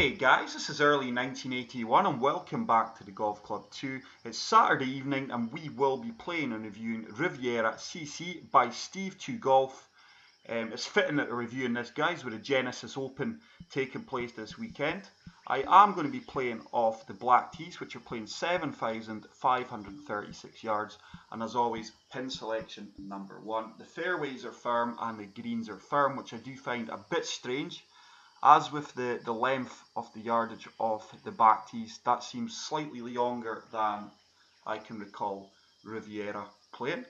G'day guys, this is early 1981 and welcome back to the Golf Club 2. It's Saturday evening and we will be playing and reviewing Riviera CC by Steve 2 Golf. It's fitting that we're reviewing this, guys, with the Genesis Open taking place this weekend. I am going to be playing off the black tees, which are playing 7,536 yards, and as always, pin selection number 1. The fairways are firm and the greens are firm, which I do find a bit strange. As with the length of the yardage of the back tees, that seems slightly longer than I can recall Riviera playing.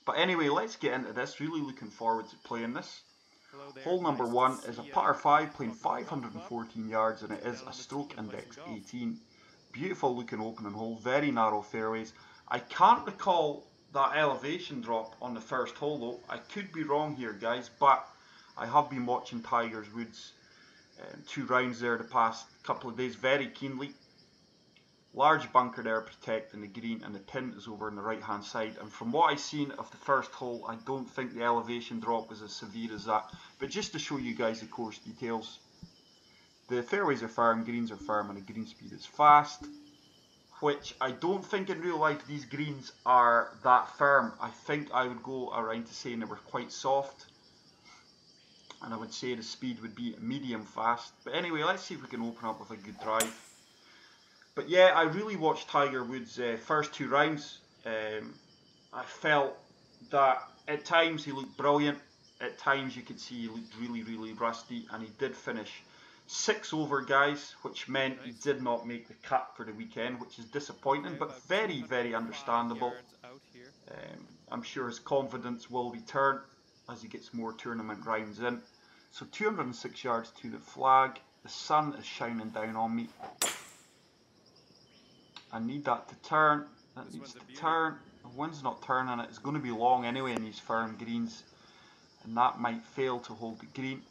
But anyway, let's get into this. Really looking forward to playing this. Hole number 1 is a par 5 playing 514 yards, and it is a stroke index 18. Beautiful looking opening hole, very narrow fairways. I can't recall that elevation drop on the first hole though. I could be wrong here, guys, but I have been watching Tiger Woods' 2 rounds there the past couple of days very keenly. Large bunker there protecting the green, and the pin is over on the right hand side. And from what I've seen of the first hole, I don't think the elevation drop was as severe as that. But just to show you guys the course details, the fairways are firm, greens are firm, and the green speed is fast. Which I don't think in real life these greens are that firm. I think I would go around to saying they were quite soft. And I would say the speed would be medium fast. But anyway, let's see if we can open up with a good drive. But yeah, I really watched Tiger Woods' first 2 rounds. I felt that at times he looked brilliant. At times you could see he looked really rusty. And he did finish 6 over, guys, which meant he did not make the cut for the weekend, which is disappointing, but very understandable. I'm sure his confidence will return as he gets more tournament rounds in. So 206 yards to the flag. The sun is shining down on me. I need that to turn. That needs to turn. The wind's not turning. It's going to be long anyway in these firm greens, and that might fail to hold the green.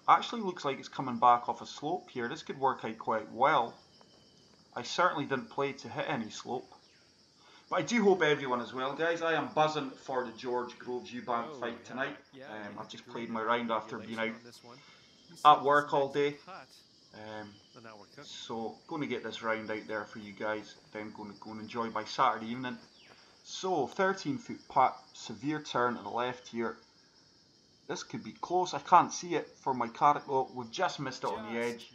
Actually looks like it's coming back off a slope here. This could work out quite well. I certainly didn't play to hit any slope. But I do hope everyone is well, guys. I am buzzing for the George Groves Eubank fight tonight. I've just played my round after being out at work all day. So going to get this round out there for you guys. Then going to go and enjoy my Saturday evening. So 13-foot putt, severe turn to the left here. This could be close. I can't see it for my card. Oh, we've just missed it on the edge.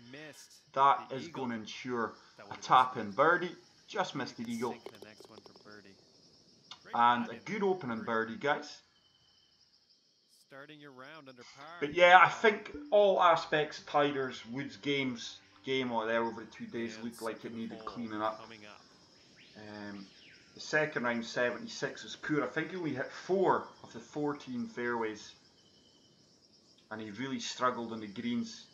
That is going to ensure a tap-in birdie. Just missed the eagle. And a good opening birdie, guys. But yeah, I think all aspects of Tiger Woods' game there over the 2 days looked like it needed cleaning up. The second round 76 was poor. I think he only hit 4 of the 14 fairways, and he really struggled on the greens.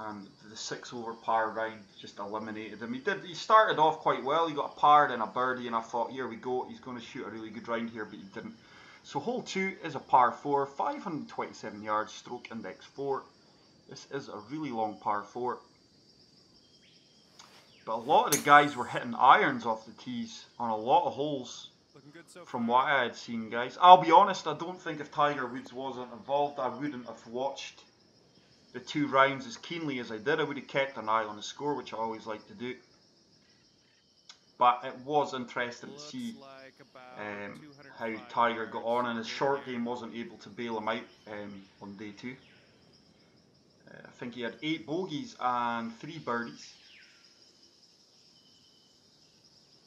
And the 6 over par round just eliminated him. He started off quite well. He got a par and a birdie, and I thought, here we go, he's going to shoot a really good round here, but he didn't. So hole 2 is a par 4, 527 yards, stroke index 4. This is a really long par 4. But a lot of the guys were hitting irons off the tees on a lot of holes from what I had seen, guys. I'll be honest, I don't think if Tiger Woods wasn't involved, I wouldn't have watched the 2 rounds as keenly as I did. I would have kept an eye on the score, which I always like to do. But it was interesting to see how Tiger got on, and his short game wasn't able to bail him out on day 2. I think he had 8 bogeys and 3 birdies.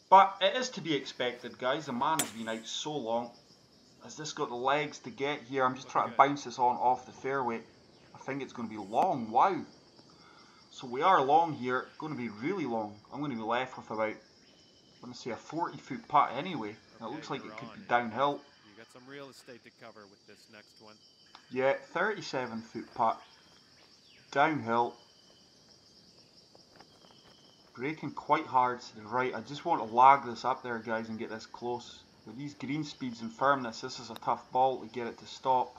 But it is to be expected, guys. The man has been out so long. Has this got the legs to get here? I'm just trying to bounce this on off the fairway. I think it's going to be long. Wow. So we are long here. Going to be really long. I'm going to be left with about, I'm going to say, a 40-foot putt anyway. It looks like it could be downhill. You got some real estate to cover with this next one. Yeah, 37-foot putt. Downhill. Braking quite hard to the right. I just want to lag this up there, guys, and get this close. With these green speeds and firmness, this is a tough ball to get it to stop.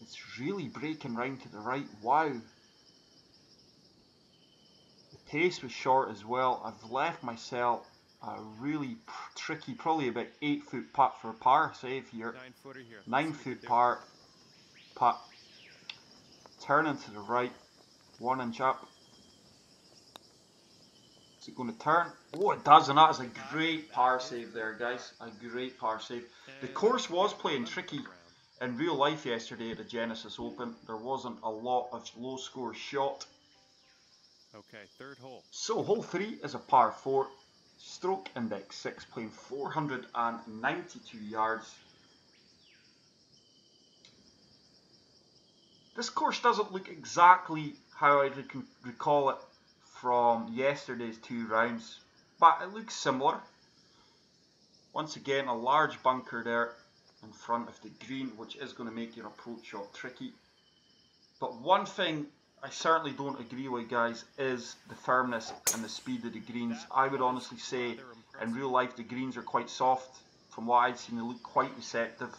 It's really breaking round to the right. Wow. The pace was short as well. I've left myself a really tricky, probably about 8-foot putt for a par save here. 9-foot par putt. Turning to the right. 1 inch up. Is it going to turn? Oh, it does, and that is a great par save there, guys. A great par save. The course was playing tricky in real life yesterday at the Genesis Open. There wasn't a lot of low score shot. Okay, third hole. So hole 3 is a par 4, stroke index 6, playing 492 yards. This course doesn't look exactly how I recall it from yesterday's 2 rounds, but it looks similar. Once again, a large bunker there in front of the green, which is going to make your approach shot tricky. But one thing I certainly don't agree with, guys, is the firmness and the speed of the greens. I would honestly say in real life the greens are quite soft. From what I've seen, they look quite receptive.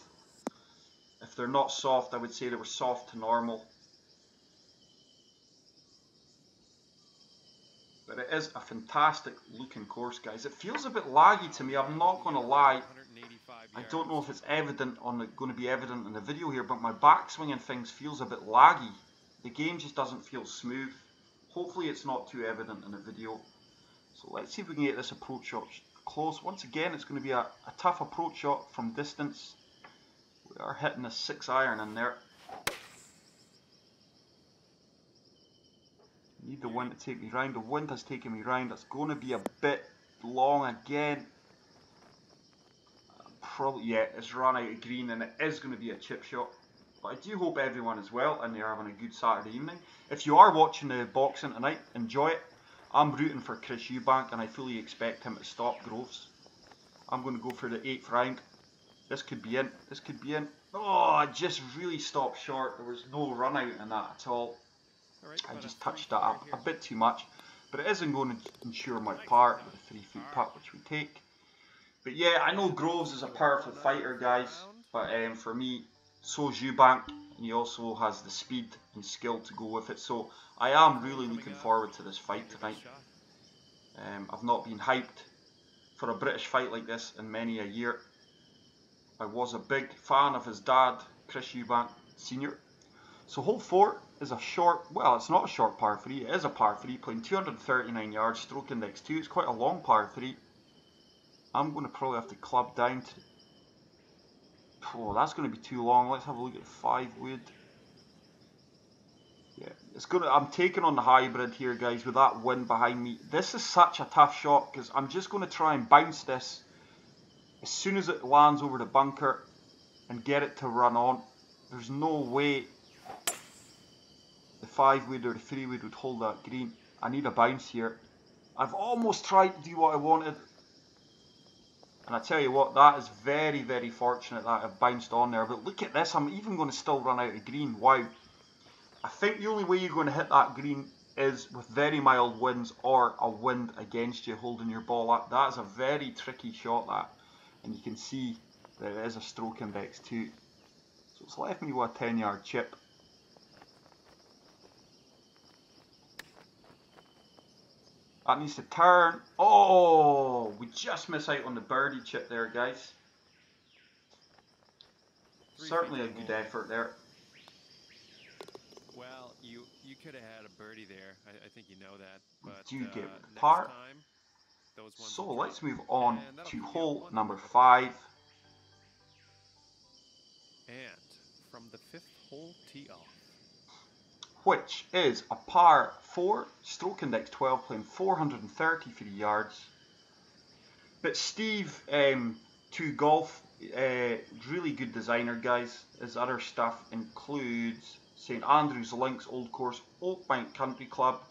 If they're not soft, I would say they were soft to normal. But it is a fantastic looking course, guys. It feels a bit laggy to me, I'm not going to lie. I don't know if it's evident going to be evident in the video here, but my backswing and things feels a bit laggy. The game just doesn't feel smooth. Hopefully it's not too evident in the video. So let's see if we can get this approach shot close. Once again, it's going to be a tough approach shot from distance. We are hitting a 6 iron in there. Need the wind to take me round. The wind has taken me round. It's going to be a bit long again. Probably, yeah, it's run out of green and it is going to be a chip shot. But I do hope everyone is well and they're having a good Saturday evening. If you are watching the boxing tonight, enjoy it. I'm rooting for Chris Eubank and I fully expect him to stop Groves. I'm going to go for the 8th round. This could be in. This could be in. Oh, I just really stopped short. There was no run out in that at all. I just touched that up a bit too much. But it isn't going to ensure my par with a 3-foot putt, which we take. But yeah, I know Groves is a powerful fighter, guys. But for me, so is Eubank. And he also has the speed and skill to go with it. So I am really looking forward to this fight tonight. I've not been hyped for a British fight like this in many a year. I was a big fan of his dad, Chris Eubank Sr. So hole 4 is a short, well, it's not a short par 3, it is a par 3, playing 239 yards, stroke index 2. It's quite a long par 3. I'm going to probably have to club down to, oh, that's going to be too long. Let's have a look at the 5 wood. Yeah, it's going to, I'm taking on the hybrid here, guys, with that wind behind me. This is such a tough shot because I'm just going to try and bounce this as soon as it lands over the bunker and get it to run on. There's no way the 5 wood or the 3 wood would hold that green. I need a bounce here. I've almost tried to do what I wanted. And I tell you what, that is very, very fortunate that I've bounced on there. But look at this, I'm even going to still run out of green. Wow. I think the only way you're going to hit that green is with very mild winds or a wind against you holding your ball up. That is a very tricky shot, that. And you can see that it is a stroke index too. So it's left me with a 10-yard chip. That needs to turn. Oh, we just miss out on the birdie chip there, guys. Certainly a good effort there. Well, you could have had a birdie there. I think you know that. But Do get the par. So let's move on to hole number 5. And from the 5th hole tee off, which is a par 4, stroke index 12, playing 433 yards. But Steve, to golf, really good designer, guys. His other stuff includes St Andrews Links Old Course, Oakbank Country Club,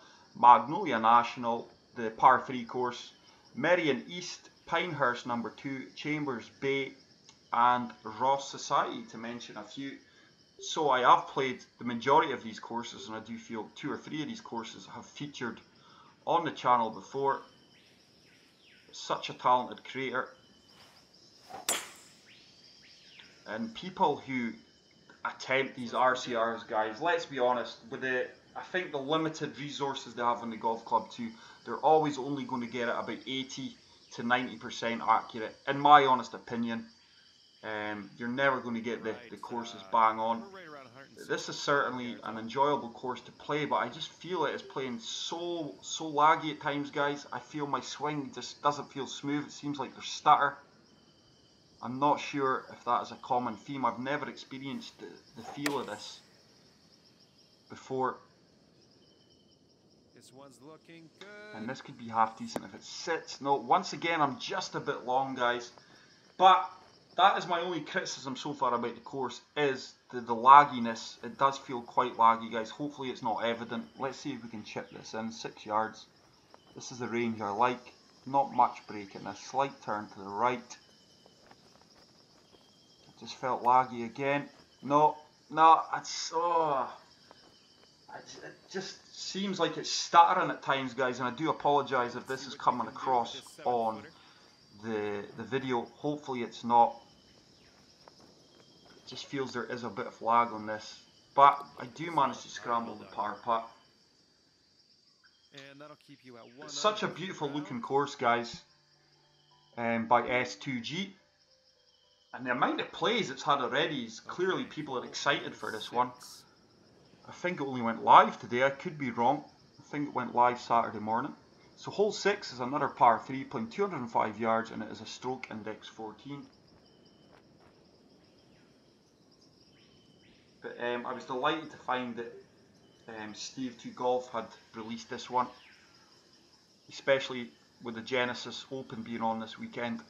Magnolia National, the par 3 course, Merion East, Pinehurst number 2, Chambers Bay, and Ross Society, to mention a few. So I have played the majority of these courses, and I do feel 2 or 3 of these courses have featured on the channel before. Such a talented creator. And people who attempt these RCRs, guys, let's be honest, with I think the limited resources they have in the golf club too, they're always only going to get it about 80 to 90% accurate, in my honest opinion. You're never going to get the courses bang on. this is certainly an enjoyable course to play, but I just feel it is playing so laggy at times, guys. I feel my swing just doesn't feel smooth. It seems like there's stutter. I'm not sure if that is a common theme. I've never experienced the feel of this before. This one's looking good. And this could be half decent if it sits. No, once again, I'm just a bit long, guys. But that is my only criticism so far about the course, is the lagginess. It does feel quite laggy, guys. Hopefully it's not evident. Let's see if we can chip this in. 6 yards. This is the range I like. Not much break in this. Slight turn to the right. It just felt laggy again. No, it's... Oh, it just seems like it's stuttering at times, guys, and I do apologise if this is coming across on the video. Hopefully it's not. It just feels there is a bit of lag on this, but I do manage to scramble the par putt. And that'll keep you at one. Such a beautiful looking course, guys, by S2G, and the amount of plays it's had already is clearly people are excited for this one. I think it only went live today. I could be wrong. I think it went live Saturday morning. So hole 6 is another par 3, playing 205 yards, and it is a stroke index 14. But I was delighted to find that Steve 2 Golf had released this one, especially with the Genesis Open being on this weekend.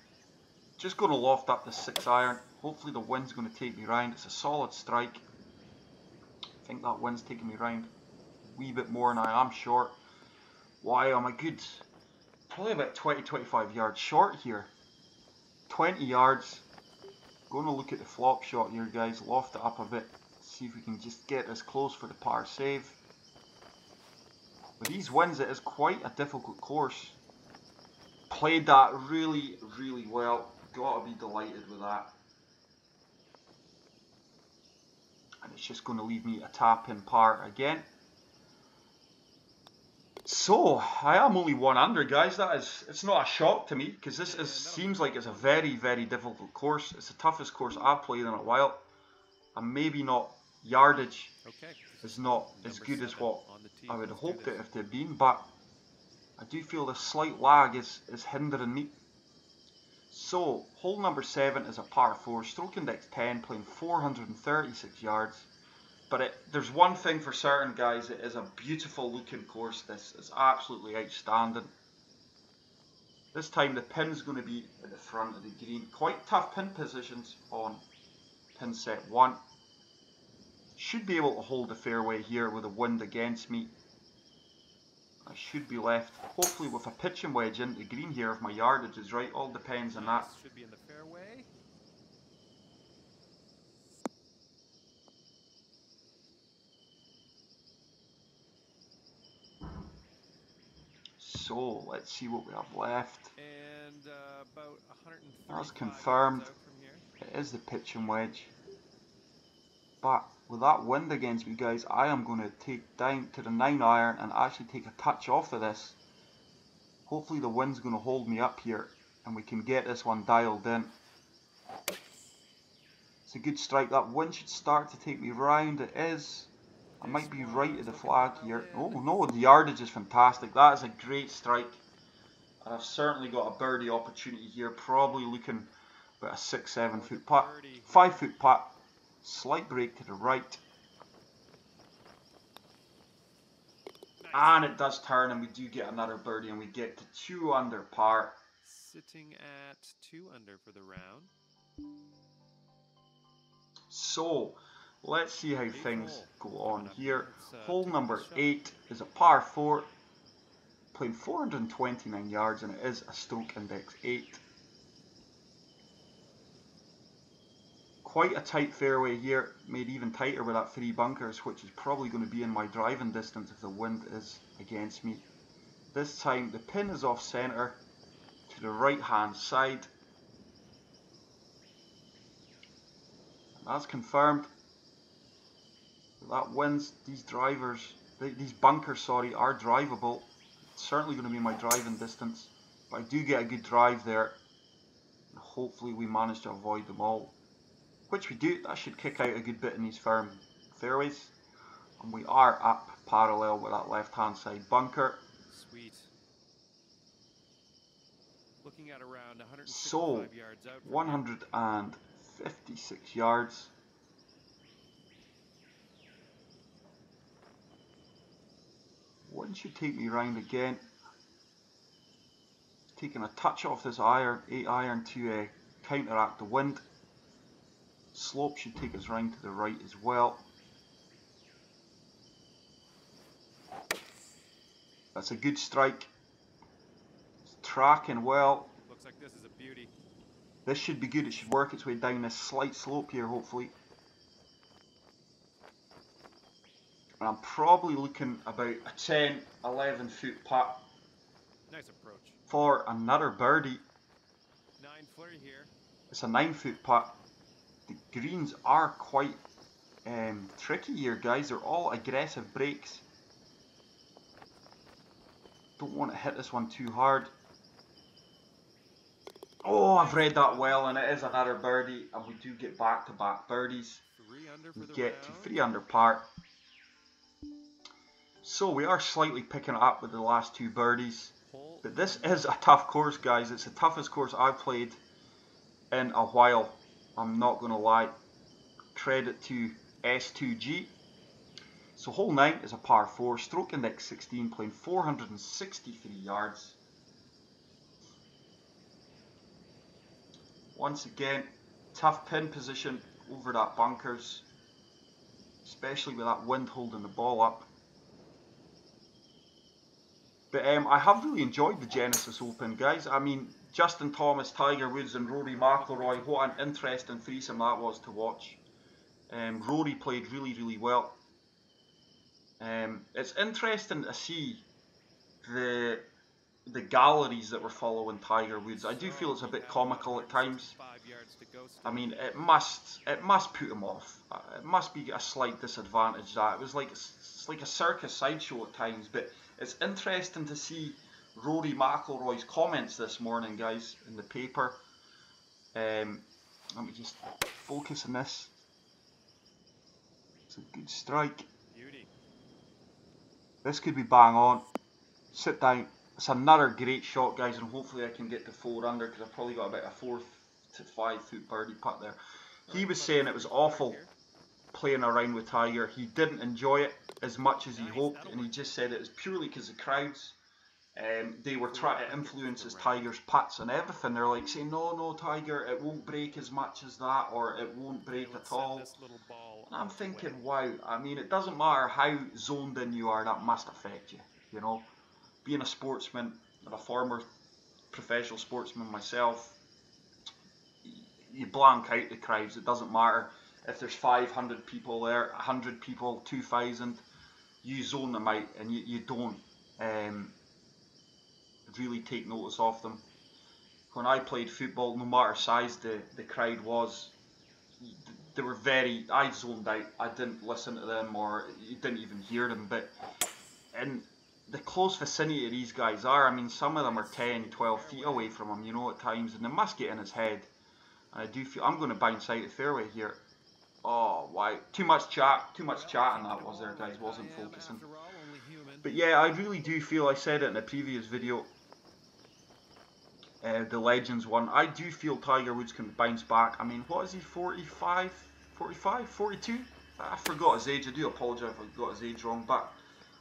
Just going to loft up the 6 iron. Hopefully the wind's going to take me round. It's a solid strike. I think that wind's taking me round a wee bit more than I am short. Why am I good? Probably about 20-25 yards short here. 20 yards. Going to look at the flop shot here, guys. Loft it up a bit. See if we can just get this close for the par save. With these winds, it is quite a difficult course. Played that really well. Got to be delighted with that. And it's just going to leave me a tap in par again. So I am only 1 under, guys. It's not a shock to me, because this seems like it's a very difficult course. It's the toughest course I've played in a while, and maybe not yardage is not as good as what I would have hoped it to have been, but I do feel the slight lag is hindering me. So hole number 7 is a par 4, stroke index 10, playing 436 yards. But there's one thing for certain, guys. It is a beautiful looking course. This is absolutely outstanding. This time the pin's going to be at the front of the green. Quite tough pin positions on pin set 1. Should be able to hold the fairway here with the wind against me. I should be left, hopefully, with a pitching wedge into the green here if my yardage is right. All depends on that. Should be in the fairway. So let's see what we have left. And about 135. That's confirmed. It is the pitching wedge. But with that wind against me, guys, I am going to take down to the 9 iron and actually take a touch off of this. Hopefully the wind's going to hold me up here and we can get this one dialed in. It's a good strike. That wind should start to take me round. It is. I might be right at the flag here. Oh no, the yardage is fantastic. That is a great strike. And I've certainly got a birdie opportunity here. Probably looking about a 6-7 foot putt. 5 foot putt. Slight break to the right. And it does turn and we do get another birdie and we get to 2 under par. Sitting at 2 under for the round. So let's see how things go on here. Hole number 8 is a par 4, playing 429 yards, and it is a stroke index 8. Quite a tight fairway here, made even tighter with that 3 bunkers, which is probably going to be in my driving distance if the wind is against me. This time the pin is off centre to the right hand side. That's confirmed. That wins. These bunkers, sorry, are drivable. It's certainly going to be my driving distance, but I do get a good drive there. And hopefully we manage to avoid them all, which we do. That should kick out a good bit in these fairways. And we are up parallel with that left-hand side bunker. Sweet. Looking at around 165 So, yards out. 156 yards. One should take me round again. Taking a touch off this iron, 8 iron to counteract the wind. Slope should take us round to the right as well. That's a good strike. It's tracking well. Looks like this is a beauty. This should be good. It should work its way down this slight slope here, hopefully. And I'm probably looking about a 10, 11 foot putt. Nice approach. For another birdie. 9 footer here. It's a 9 foot putt. The greens are quite tricky here, guys. They're all aggressive breaks. Don't want to hit this one too hard. Oh, I've read that well, and it is another birdie, and we do get back-to-back birdies. 3 under for We the get to round. 3 under par. So we are slightly picking it up with the last 2 birdies. Hole But this is a tough course, guys. It's the toughest course I've played in a while. I'm not going to lie. Credit to S2G. So hole 9 is a par 4, stroke index 16, playing 463 yards. Once again, tough pin position over that bunkers, especially with that wind holding the ball up. But I have really enjoyed the Genesis Open, guys. I mean, Justin Thomas, Tiger Woods and Rory McIlroy, what an interesting threesome that was to watch. Rory played really, really well. It's interesting to see the galleries that were following Tiger Woods. I do feel it's a bit comical at times. 5 yards to go still. I mean, it must put him off. It must be a slight disadvantage that it was like it's like a circus sideshow at times. But it's interesting to see Rory McIlroy's comments this morning, guys, in the paper. Let me just focus on this. It's a good strike. Beauty. This could be bang on. Sit down. It's another great shot, guys, and hopefully I can get to 4 under because I've probably got about a 4 to 5 foot birdie putt there. He was saying it was awful playing around with Tiger. He didn't enjoy it as much as he hoped, and he just said it was purely because the crowds, they were trying to influence his Tiger's putts and everything. They're like saying, no, Tiger, it won't break as much as that, or it won't break at all. And I'm thinking, wow, I mean, it doesn't matter how zoned in you are, that must affect you, you know. Being a sportsman and a former professional sportsman myself, you blank out the crowds. It doesn't matter if there's 500 people there, 100 people, 2,000. You zone them out and you don't really take notice of them. When I played football, no matter size the crowd was, they were I zoned out. I didn't listen to them, or you didn't even hear them. But in the close vicinity of these guys are, I mean, some of them are 10, 12 feet away from him, you know, at times, and they must get in his head. And I do feel I'm going to bounce out the fairway here. Oh, wow. Too much chatting that was there, guys. Wasn't focusing. But yeah, I really do feel, I said it in a previous video, the Legends one, I do feel Tiger Woods can bounce back. I mean, what is he, 45, 42? I forgot his age. I do apologise if I got his age wrong, but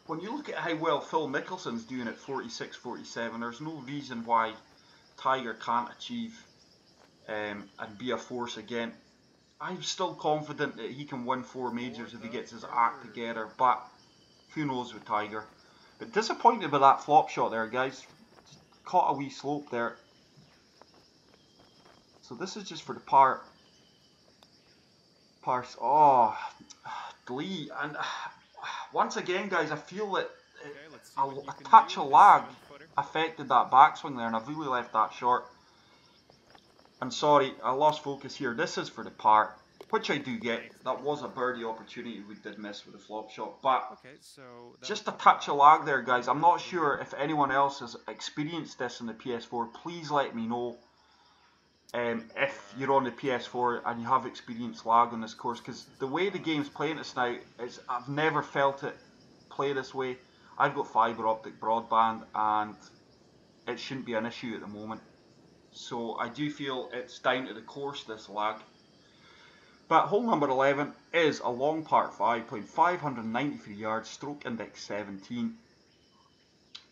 when you look at how well Phil Mickelson's doing at 46, 47, there's no reason why Tiger can't achieve and be a force again. I'm still confident that he can win 4 majors if he gets his act together, but who knows with Tiger. But disappointed with that flop shot there, guys. Just caught a wee slope there. So this is just for the oh, Lee, and once again, guys, I feel that a touch of lag affected that backswing there, and I've really left that short. And sorry, I lost focus here. This is for the par, which I do get. That was a birdie opportunity we did miss with the flop shot, but just a touch of lag there, guys. I'm not sure if anyone else has experienced this in the PS4. Please let me know. if you're on the PS4 and you have experienced lag on this course, because the way the game's playing us now is I've never felt it play this way. I've got fibre optic broadband and it shouldn't be an issue at the moment. So I do feel it's down to the course, this lag. But hole number 11 is a long par 5 playing 593 yards, stroke index 17.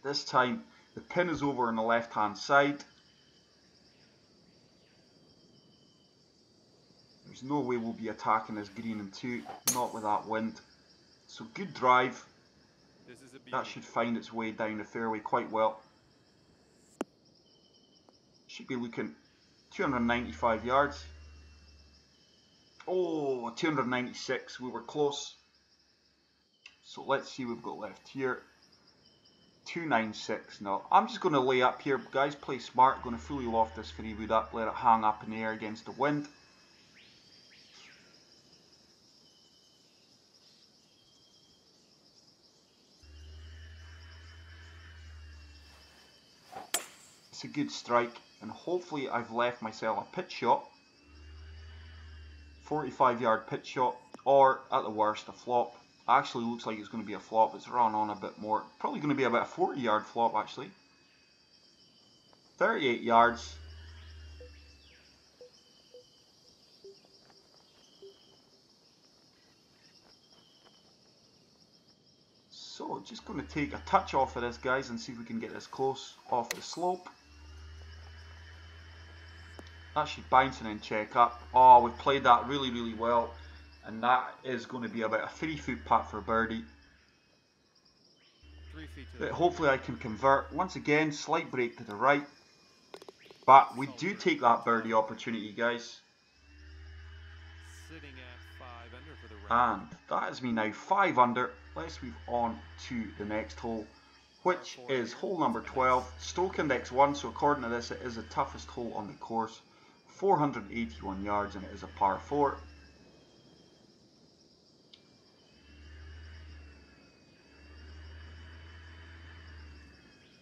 This time the pin is over on the left hand side. There's no way we'll be attacking this green in 2, not with that wind. So good drive. That should find its way down the fairway quite well. Should be looking 295 yards. Oh, 296, we were close. So let's see what we've got left here. 296. No, I'm just going to lay up here, guys. Play smart. Going to fully loft this 3-wood up, let it hang up in the air against the wind. It's a good strike, and hopefully I've left myself a pitch shot. 45-yard pitch shot, or at the worst a flop. Actually looks like it's going to be a flop. It's run on a bit more. Probably going to be about a 40-yard flop actually. 38 yards. So just going to take a touch off of this, guys, and see if we can get this close off the slope. That should bounce and then check up. Oh, we've played that really, really well. And that is going to be about a 3-foot putt for birdie. 3 feet to But hopefully I can convert. Once again, slight break to the right. But we do take that birdie opportunity, guys. Sitting at 5 under for the round. And that is me now 5 under. Let's move on to the next hole, which is hole number 12. Stroke index 1, so according to this, it is the toughest hole on the course. 481 yards, and it is a par 4.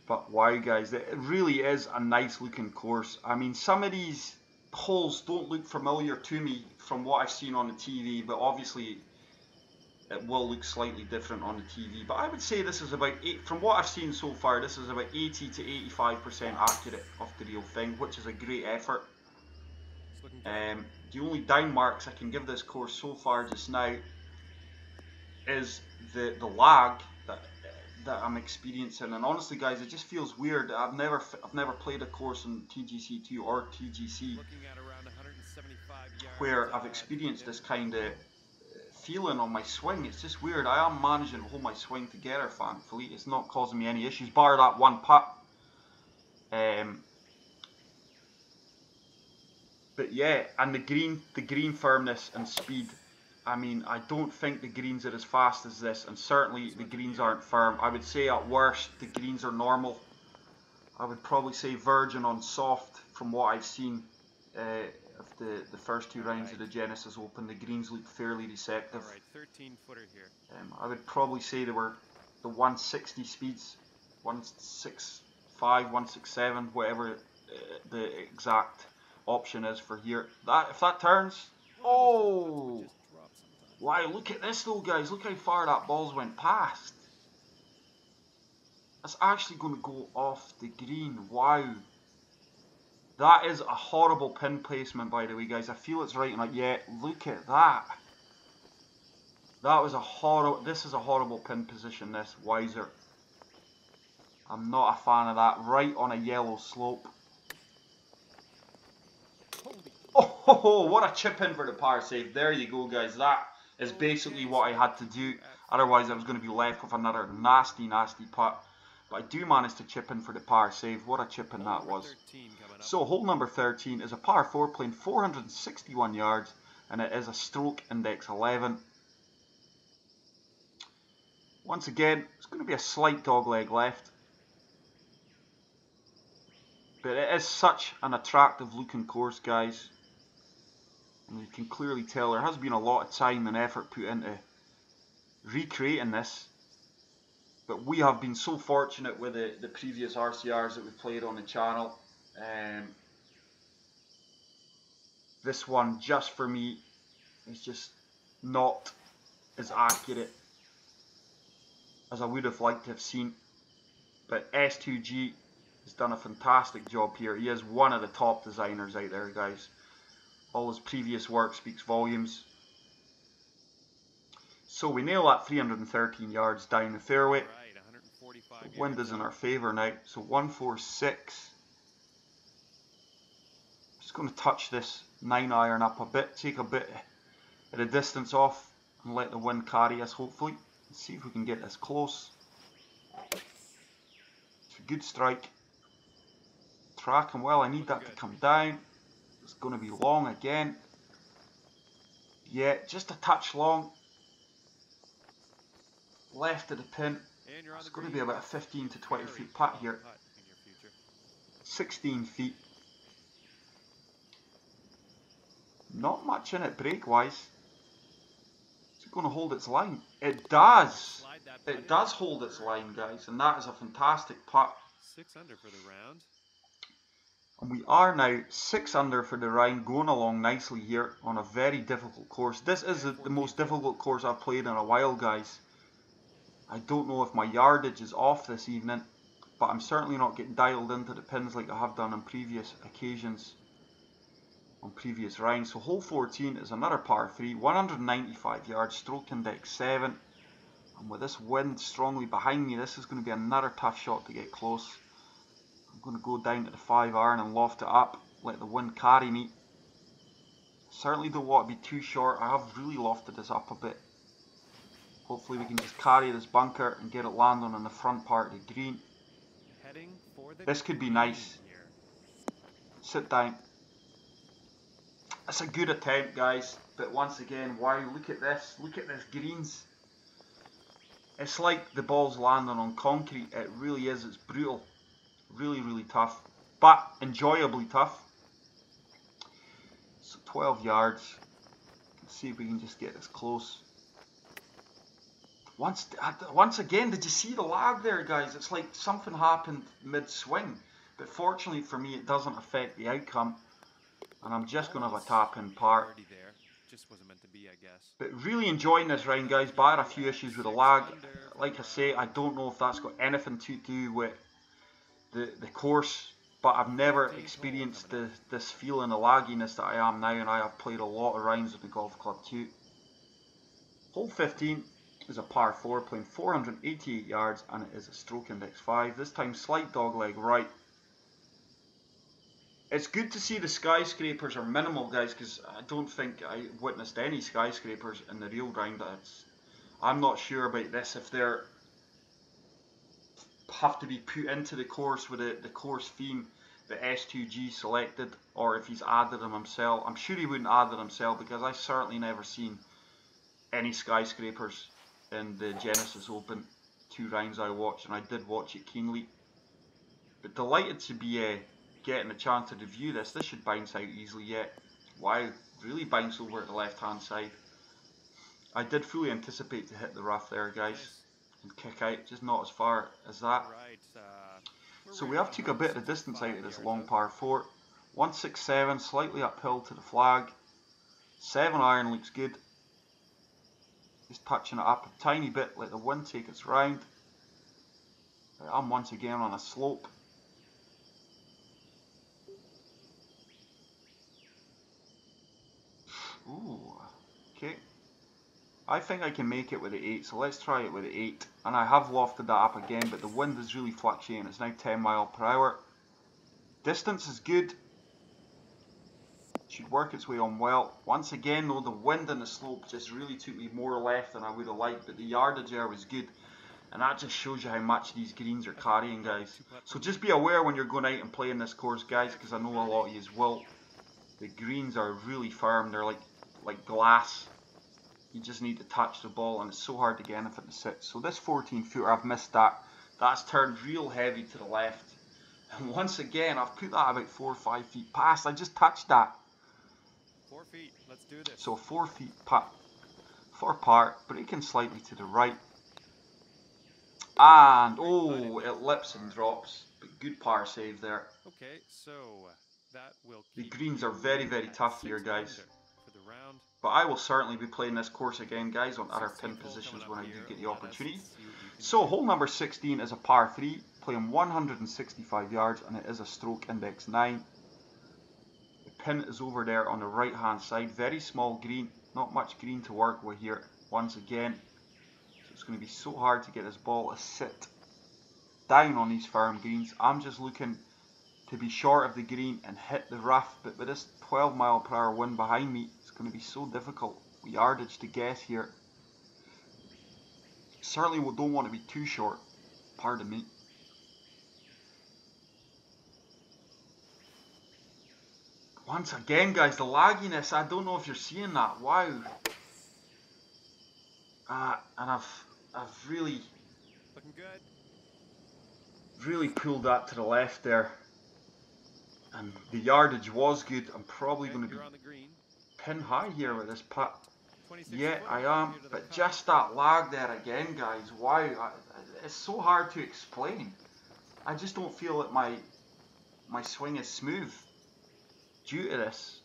But wow, guys, it really is a nice looking course. I mean, some of these holes don't look familiar to me from what I've seen on the TV, but obviously it will look slightly different on the TV. But I would say this is about, from what I've seen so far, this is about 80 to 85% accurate of the real thing, which is a great effort. The only down marks I can give this course so far just now is the lag that I'm experiencing, and honestly, guys, it just feels weird. I've never played a course in TGC2 or TGC where I've experienced this kind of feeling on my swing. It's just weird. I am managing to hold my swing together, thankfully. It's not causing me any issues, bar that one putt. But yeah, and the green firmness and speed. I mean, I don't think the greens are as fast as this, and certainly the greens aren't firm. I would say at worst the greens are normal. I would probably say virgin on soft from what I've seen of the first 2 rounds of the Genesis Open. The greens look fairly receptive. All right, 13-footer here. I would probably say they were the 160 speeds, 165, 167, whatever the exact option is for here. If that turns, oh! Wow, look at this though, guys. Look how far that ball's went past. That's actually going to go off the green. Wow. That is a horrible pin placement, by the way, guys. I feel it's right. Like, yeah, look at that. That was a horrible. This is a horrible pin position, this. Wiser. I'm not a fan of that. Right on a yellow slope. Oh, what a chip in for the par save. There you go, guys. That is basically what I had to do. Otherwise, I was going to be left with another nasty, nasty putt. But I do manage to chip in for the par save. What a chip in that was. So, hole number 13 is a par 4 playing 461 yards. And it is a stroke index 11. Once again, it's going to be a slight dogleg left. But it is such an attractive looking course, guys. And you can clearly tell there has been a lot of time and effort put into recreating this. But we have been so fortunate with the previous RCRs that we've played on the channel. this one, just for me, is just not as accurate as I would have liked to have seen. But S2G has done a fantastic job here. He is one of the top designers out there, guys. All his previous work speaks volumes. So we nail that 313 yards down the fairway. Right, 145 The wind is in our favour now. So 146. Just going to touch this 9-iron up a bit, take a bit of the distance off and let the wind carry us, hopefully. Let's see if we can get this close. It's a good strike. Tracking well, I need that to come down. It's going to be long again. Yeah, just a touch long. Left of the pin. It's going to be about a 15 to 20 feet putt here. 16 feet. Not much in it break-wise. Is it going to hold its line? It does. It does hold its line, guys, and that is a fantastic putt. 6 under for the round. And we are now 6 under for the round, going along nicely here on a very difficult course. This is the most difficult course I've played in a while, guys. I don't know if my yardage is off this evening, but I'm certainly not getting dialed into the pins like I have done on previous occasions, on previous rounds. So hole 14 is another par 3, 195 yards, stroke index 7. And with this wind strongly behind me, this is going to be another tough shot to get close. I'm going to go down to the 5-iron and loft it up, let the wind carry me. Certainly don't want to be too short. I have really lofted this up a bit. Hopefully we can just carry this bunker and get it landing on the front part of the green. This could be nice. Sit down. It's a good attempt, guys, but once again, wow, look at this greens. It's like the ball's landing on concrete. It really is. It's brutal. Really, really tough, but enjoyably tough. So 12 yards. Let's see if we can just get this close. Once again, did you see the lag there, guys? It's like something happened mid-swing, but fortunately for me, it doesn't affect the outcome. And I'm just going to have a tap-in par. Just wasn't meant to be, I guess. But really enjoying this round, guys. But I had a few issues with the lag. Like I say, I don't know if that's got anything to do with the course, but I've never experienced this feeling of lagginess that I am now, and I have played a lot of rounds with the golf club too. Hole 15 is a par 4, playing 488 yards, and it is a stroke index 5. This time slight dogleg right. It's good to see the skyscrapers are minimal, guys, because I don't think I witnessed any skyscrapers in the real round. I'm not sure about this, if they're have to be put into the course with the course theme that S2G selected, or if he's added them himself. I'm sure he wouldn't add them himself, because I've certainly never seen any skyscrapers in the Genesis Open 2 rounds I watched, and I did watch it keenly. But delighted to be getting a chance to review this. This should bounce out easily yet. Wow, really bounce over at the left hand side. I did fully anticipate to hit the rough there, guys, and kick out, just not as far as that. So we have took a bit of the distance out of this long par 4. 167, slightly uphill to the flag. 7-iron looks good. Just touching it up a tiny bit, let the wind take its round. I'm once again on a slope. Ooh, okay. I think I can make it with the 8, so let's try it with the 8. And I have lofted that up again, but the wind is really fluctuating. It's now 10 miles per hour. Distance is good. Should work its way on well. Once again though, the wind and the slope just really took me more left than I would have liked, but the yardage there was good. And that just shows you how much these greens are carrying, guys. So just be aware when you're going out and playing this course, guys, because I know a lot of you will. The greens are really firm. They're like glass. You just need to touch the ball, and it's so hard to get anything to sit. So this 14-footer, I've missed that. That's turned real heavy to the left. And once again, I've put that about 4 or 5 feet past. I just touched that. 4 feet, let's do this. So 4 feet putt for par, breaking slightly to the right. And, oh, it lips and drops. But good par save there. Okay, so That will The keep greens are you very, very at tough 6 here, guys. under for the round. But I will certainly be playing this course again, guys, on other pin 16th hole positions coming when up I do here. get the Let us opportunity. see what you can So, do. hole number 16 is a par 3, playing 165 yards, and it is a stroke index 9. The pin is over there on the right hand side, very small green, not much green to work with here once again. So it's going to be so hard to get this ball to sit down on these firm greens. I'm just looking to be short of the green and hit the rough, but with this 12 mph wind behind me, it's going to be so difficult with yardage to guess here. Certainly don't want to be too short, pardon me. Once again, guys, the lagginess, I don't know if you're seeing that, wow. And I've really Looking good. pulled that to the left there. And the yardage was good. I'm probably going to be You're on the green. pin high here with this putt. 26 Yeah, footer I am, here to the but cup. just that lag there again, guys. Wow, it's so hard to explain. I just don't feel that my swing is smooth due to this.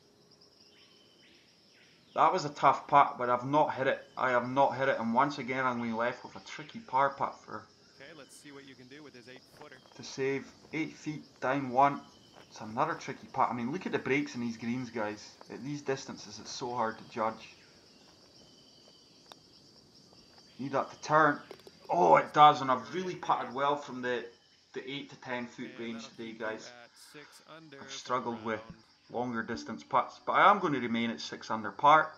That was a tough putt, but I've not hit it. I have not hit it, and once again I'm going to be left with a tricky par putt Okay, let's see what you can do with his 8-footer. to save. 8 feet down one. It's another tricky putt. I mean, look at the breaks in these greens, guys. At these distances, it's so hard to judge. Need that to turn. Oh, it does, and I've really putted well from the 8 to 10 foot range today, guys. I've struggled with longer distance putts, but I am going to remain at 6 under par.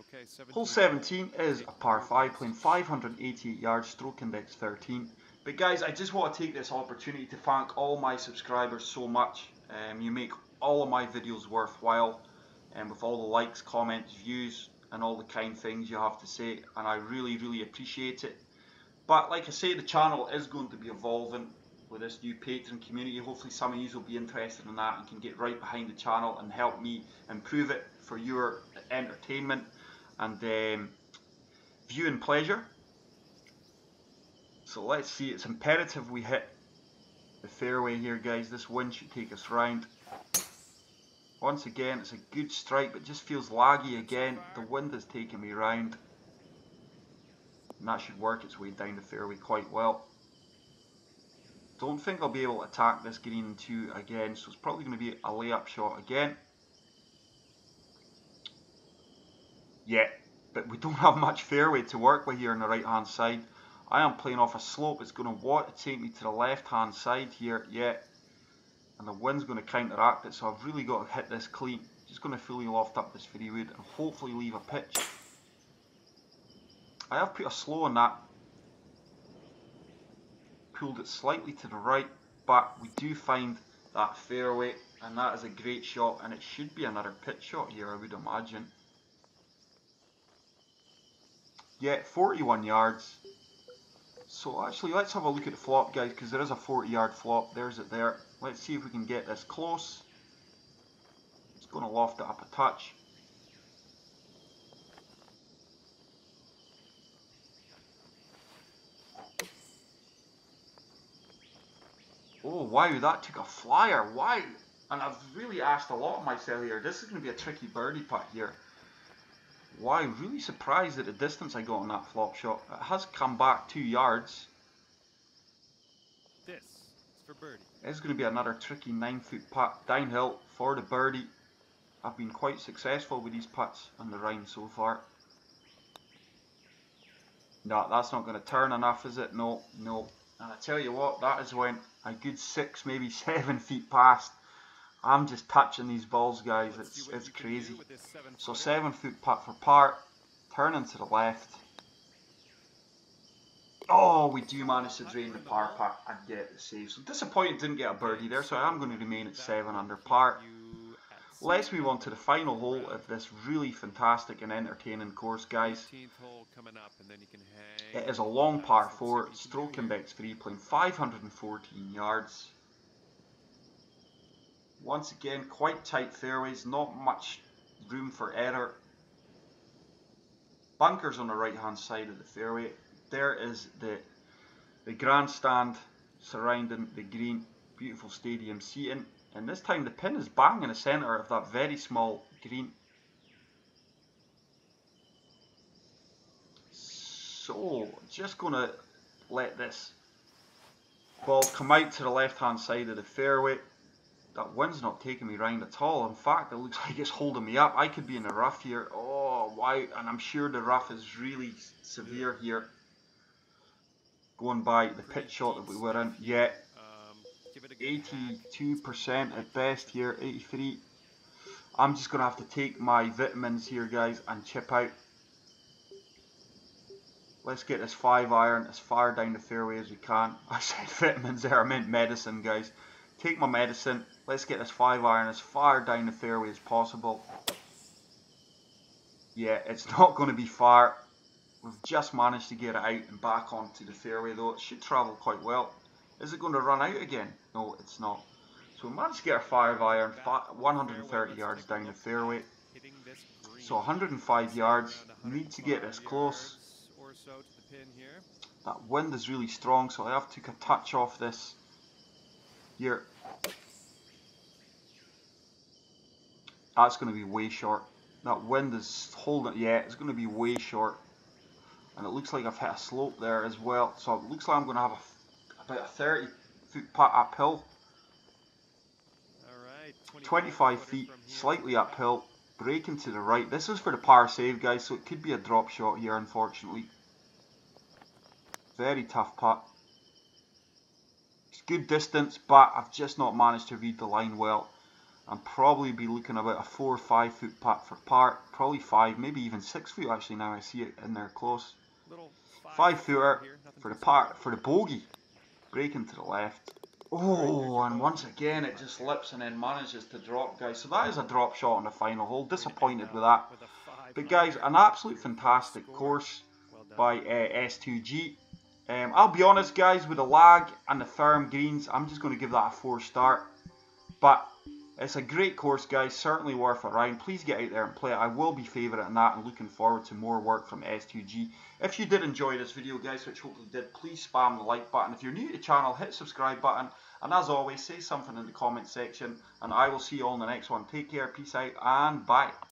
Okay, Hole 17 is a par 5, playing 588 yards, stroke index 13. But guys, I just want to take this opportunity to thank all my subscribers so much. You make all of my videos worthwhile, and with all the likes, comments, views, and all the kind things you have to say, and I really appreciate it. But like I say, the channel is going to be evolving with this new patron community. Hopefully some of you will be interested in that and can get right behind the channel and help me improve it for your entertainment and viewing pleasure. So let's see, it's imperative we hit the fairway here, guys. This wind should take us round. Once again, it's a good strike, but just feels laggy again. The wind is taking me round. And that should work its way down the fairway quite well. Don't think I'll be able to attack this green 2 again, so it's probably going to be a layup shot again. Yeah, but we don't have much fairway to work with here on the right hand side. I am playing off a slope. It's going to want to take me to the left hand side here, yeah. And the wind's going to counteract it, so I've really got to hit this clean. Just going to fully loft up this fairway and hopefully leave a pitch. I have put a slow on that. Pulled it slightly to the right, but we do find that fairway, and that is a great shot, and it should be another pitch shot here, I would imagine. Yeah, 41 yards. So actually, let's have a look at the flop, guys, because there is a 40-yard flop. There's it there. Let's see if we can get this close. It's going to loft it up a touch. Oh, wow, that took a flyer. Wow. And I've really asked a lot of myself here. This is going to be a tricky birdie putt here. Wow, really surprised at the distance I got on that flop shot. It has come back 2 yards. This is for birdie. It's going to be another tricky 9-foot putt downhill for the birdie. I've been quite successful with these putts on the round so far. No, that's not going to turn enough, is it? No. And I tell you what, that has went a good 6, maybe 7 feet past. I'm just touching these balls, guys. It's crazy. So 7-foot putt for par, turning to the left. Oh, we do manage to drain the par putt and get the save. So disappointed didn't get a birdie there, so I am going to remain at 7 under par. Let's move on to the final hole of this really fantastic and entertaining course, guys. It is a long par 4, stroke index 3, playing 514 yards. Once again, quite tight fairways, not much room for error. Bunkers on the right hand side of the fairway. There is the grandstand surrounding the green. Beautiful stadium seating. And this time the pin is bang in the centre of that very small green. So, just going to let this ball come out to the left hand side of the fairway. That wind's not taking me round at all. In fact, it looks like it's holding me up. I could be in the rough here. Oh, wow. And I'm sure the rough is really severe here. Going by the pitch shot that we were in. Yeah. 82% at best here. 83. I'm just going to have to take my vitamins here, guys, and chip out. Let's get this 5-iron as far down the fairway as we can. I said vitamins there, I meant medicine, guys. Take my medicine. Let's get this 5-iron as far down the fairway as possible. Yeah, it's not going to be far. We've just managed to get it out and back onto the fairway though. It should travel quite well. Is it going to run out again? No, it's not. So we managed to get our 5-iron 130 yards down the fairway. So 105 yards. Need to get this close. That wind is really strong, so I have to take a touch off this here. That's going to be way short. That wind is holding it. Yeah, it's going to be way short. And it looks like I've hit a slope there as well. So it looks like I'm going to have about a 30-foot putt uphill. 25 feet, slightly uphill, breaking to the right. This is for the par save, guys, so it could be a drop shot here, unfortunately. Very tough putt. It's good distance, but I've just not managed to read the line well. I'll probably be looking about a 4 or 5 foot putt for par. Probably 5, maybe even 6 foot actually now I see it in there close. 5 footer for the par, for the bogey. Breaking to the left. Oh, and once again it just lips and then manages to drop, guys. So that is a drop shot on the final hole. Disappointed with that. But guys, an absolute fantastic course by S2G. I'll be honest, guys, with the lag and the firm greens, I'm just going to give that a 4 star. But it's a great course, guys. Certainly worth a round. Please get out there and play it. I will be favouring that and looking forward to more work from S2G. If you did enjoy this video, guys, which hopefully you did, please spam the like button. If you're new to the channel, hit the subscribe button. And as always, say something in the comment section. And I will see you all in the next one. Take care, peace out, and bye.